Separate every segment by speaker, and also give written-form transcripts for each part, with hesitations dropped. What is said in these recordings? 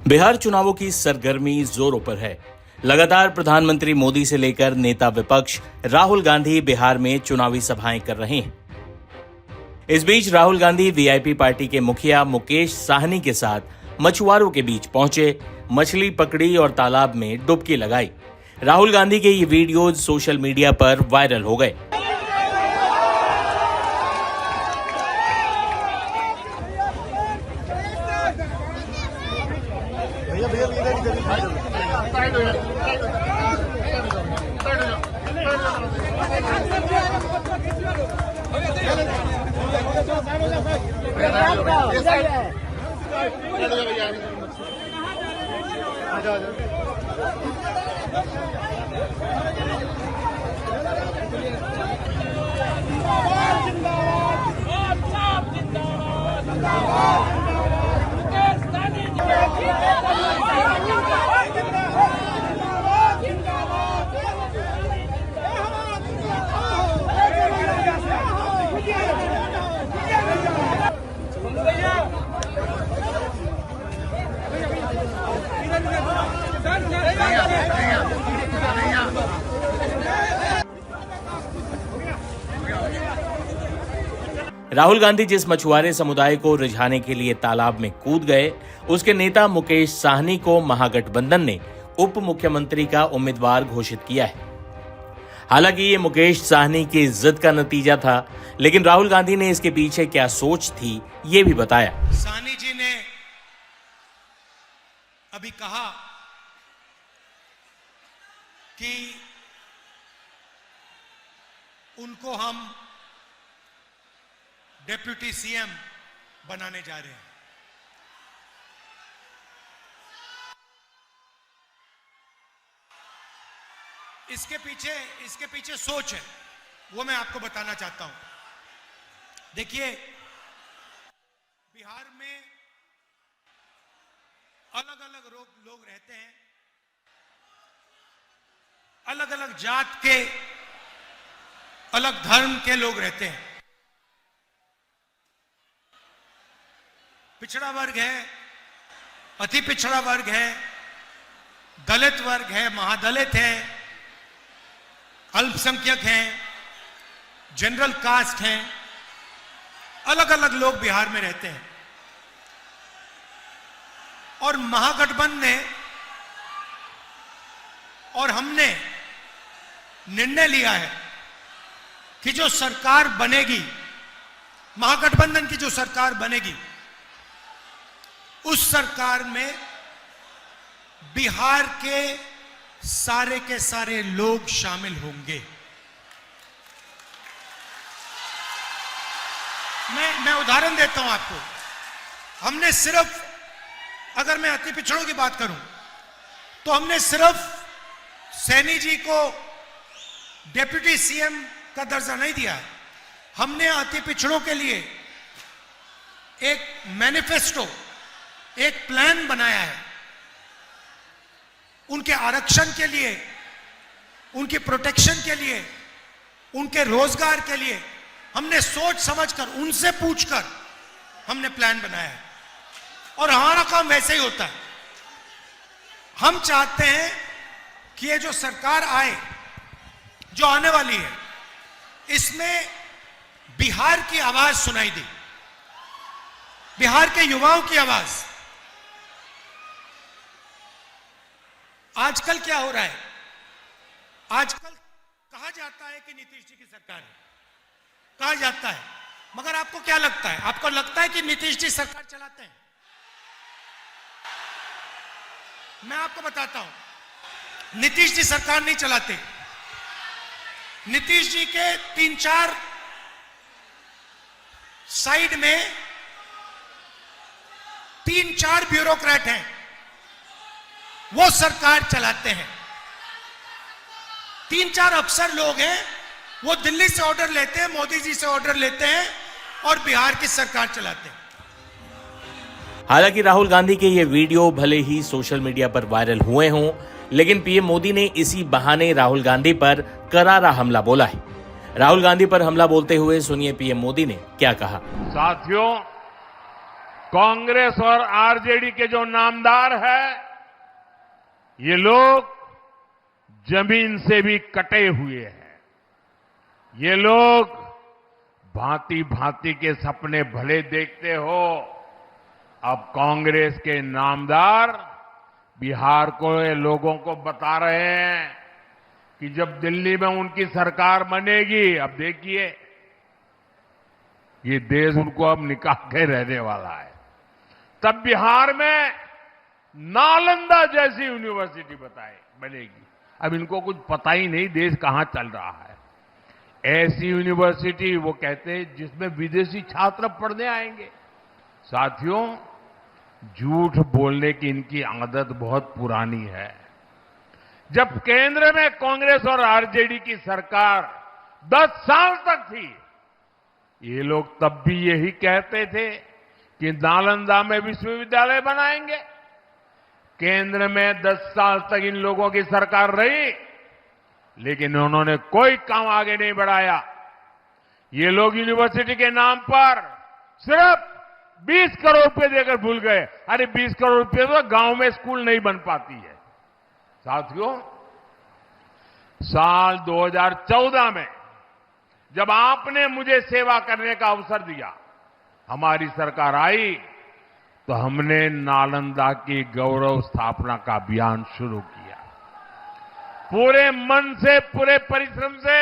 Speaker 1: बिहार चुनावों की सरगर्मी जोरों पर है। लगातार प्रधानमंत्री मोदी से लेकर नेता विपक्ष राहुल गांधी बिहार में चुनावी सभाएं कर रहे हैं। इस बीच राहुल गांधी वीआईपी पार्टी के मुखिया मुकेश साहनी के साथ मछुआरों के बीच पहुंचे, मछली पकड़ी और तालाब में डुबकी लगाई। राहुल गांधी के ये वीडियो सोशल मीडिया पर वायरल हो गए। राहुल गांधी जिस मछुआरे समुदाय को रिझाने के लिए तालाब में कूद गए, उसके नेता मुकेश साहनी को महागठबंधन ने उप मुख्यमंत्री का उम्मीदवार घोषित किया है। हालांकि ये मुकेश साहनी की जिद का नतीजा था, लेकिन राहुल गांधी ने इसके पीछे क्या सोच थी, ये भी बताया।
Speaker 2: साहनी जी ने अभी कहा कि उनको हम डेप्यूटी सीएम बनाने जा रहे हैं। इसके पीछे सोच है, वो मैं आपको बताना चाहता हूं। देखिए, बिहार में अलग अलग लोग रहते हैं, अलग अलग जात के, अलग धर्म के लोग रहते हैं। पिछड़ा वर्ग है, अति पिछड़ा वर्ग है, दलित वर्ग है, महादलित है, अल्पसंख्यक हैं, जनरल कास्ट हैं, अलग अलग लोग बिहार में रहते हैं। और महागठबंधन ने और हमने निर्णय लिया है कि जो सरकार बनेगी, महागठबंधन की जो सरकार बनेगी, उस सरकार में बिहार के सारे लोग शामिल होंगे। मैं उदाहरण देता हूं आपको। हमने सिर्फ, अगर मैं अति पिछड़ों की बात करूं, तो हमने सिर्फ सैनी जी को डेप्यूटी सीएम का दर्जा नहीं दिया है। हमने अति पिछड़ों के लिए एक मैनिफेस्टो, एक प्लान बनाया है। उनके आरक्षण के लिए, उनकी प्रोटेक्शन के लिए, उनके रोजगार के लिए हमने सोच समझकर, उनसे पूछकर हमने प्लान बनाया है। और हमारा काम वैसे ही होता है। हम चाहते हैं कि ये जो सरकार आए, जो आने वाली है, इसमें बिहार की आवाज सुनाई दे, बिहार के युवाओं की आवाज। आजकल क्या हो रहा है? आजकल कहा जाता है कि नीतीश जी की सरकार है, कहा जाता है, मगर आपको क्या लगता है? आपको लगता है कि नीतीश जी सरकार चलाते हैं? मैं आपको बताता हूं, नीतीश जी सरकार नहीं चलाते। नीतीश जी के 3-4 साइड में 3-4 ब्यूरोक्रेट हैं, वो सरकार चलाते हैं। 3-4 अफसर लोग हैं, वो दिल्ली से ऑर्डर लेते हैं, मोदी जी से ऑर्डर लेते हैं और बिहार की सरकार चलाते हैं।
Speaker 1: हालांकि राहुल गांधी के ये वीडियो भले ही सोशल मीडिया पर वायरल हुए हों, लेकिन पीएम मोदी ने इसी बहाने राहुल गांधी पर करारा हमला बोला है। राहुल गांधी पर हमला बोलते हुए सुनिए पीएम मोदी ने क्या कहा।
Speaker 3: साथियों, कांग्रेस और आरजेडी के जो नामदार है, ये लोग जमीन से भी कटे हुए हैं। ये लोग भांति भांति के सपने भले देखते हो। अब कांग्रेस के नामदार बिहार को लोगों को बता रहे हैं कि जब दिल्ली में उनकी सरकार बनेगी, अब देखिए ये देश उनको अब निकाल के रहने वाला है। तब बिहार में नालंदा जैसी यूनिवर्सिटी बनेगी। अब इनको कुछ पता ही नहीं देश कहां चल रहा है। ऐसी यूनिवर्सिटी वो कहते हैं जिसमें विदेशी छात्र पढ़ने आएंगे। साथियों, झूठ बोलने की इनकी आदत बहुत पुरानी है। जब केंद्र में कांग्रेस और आरजेडी की सरकार 10 साल तक थी, ये लोग तब भी यही कहते थे कि नालंदा में विश्वविद्यालय बनाएंगे। केंद्र में 10 साल तक इन लोगों की सरकार रही, लेकिन उन्होंने कोई काम आगे नहीं बढ़ाया। ये लोग यूनिवर्सिटी के नाम पर सिर्फ 20 करोड़ रुपए देकर भूल गए। अरे 20 करोड़ रुपए तो गांव में स्कूल नहीं बन पाती है। साथियों, साल 2014 में जब आपने मुझे सेवा करने का अवसर दिया, हमारी सरकार आई, तो हमने नालंदा की गौरव स्थापना का अभियान शुरू किया। पूरे मन से, पूरे परिश्रम से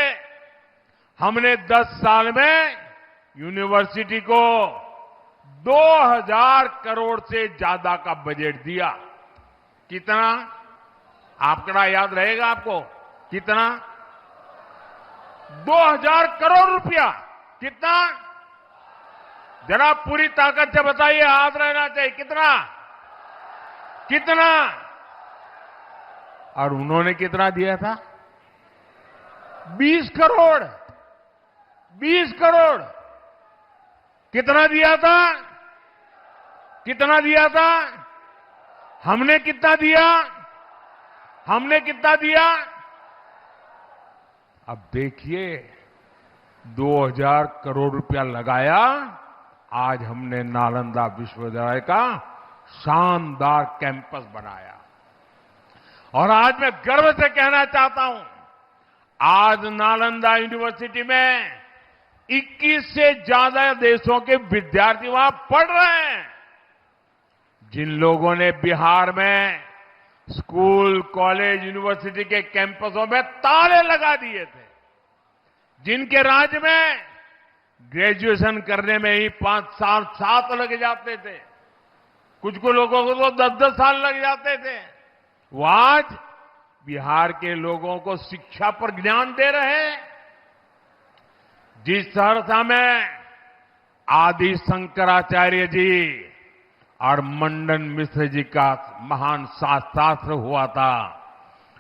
Speaker 3: हमने 10 साल में यूनिवर्सिटी को 2000 करोड़ से ज्यादा का बजट दिया। कितना? आंकड़ा याद रहेगा आपको? कितना? 2000 करोड़ रुपया। कितना? जरा पूरी ताकत से बताइए, हाथ रहना चाहिए। कितना? कितना? और उन्होंने कितना दिया था? 20 करोड़। 20 करोड़। कितना दिया था? कितना दिया था? हमने कितना दिया? हमने कितना दिया? अब देखिए, 2000 करोड़ रुपया लगाया। आज हमने नालंदा विश्वविद्यालय का शानदार कैंपस बनाया। और आज मैं गर्व से कहना चाहता हूं, आज नालंदा यूनिवर्सिटी में 21 से ज्यादा देशों के विद्यार्थी वहां पढ़ रहे हैं। जिन लोगों ने बिहार में स्कूल, कॉलेज, यूनिवर्सिटी के कैंपसों में ताले लगा दिए थे, जिनके राज्य में ग्रेजुएशन करने में ही 5 साल 7 लग जाते थे, कुछ लोगों को तो 10-10 साल लग जाते थे, वो आज बिहार के लोगों को शिक्षा पर ज्ञान दे रहे हैं। जिस सहरसा में आदि शंकराचार्य जी और मंडन मिश्र जी का महान शास्त्र हुआ था,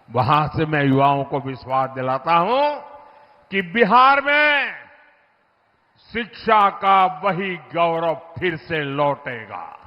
Speaker 3: वहां से मैं युवाओं को विश्वास दिलाता हूं कि बिहार में शिक्षा का वही गौरव फिर से लौटेगा।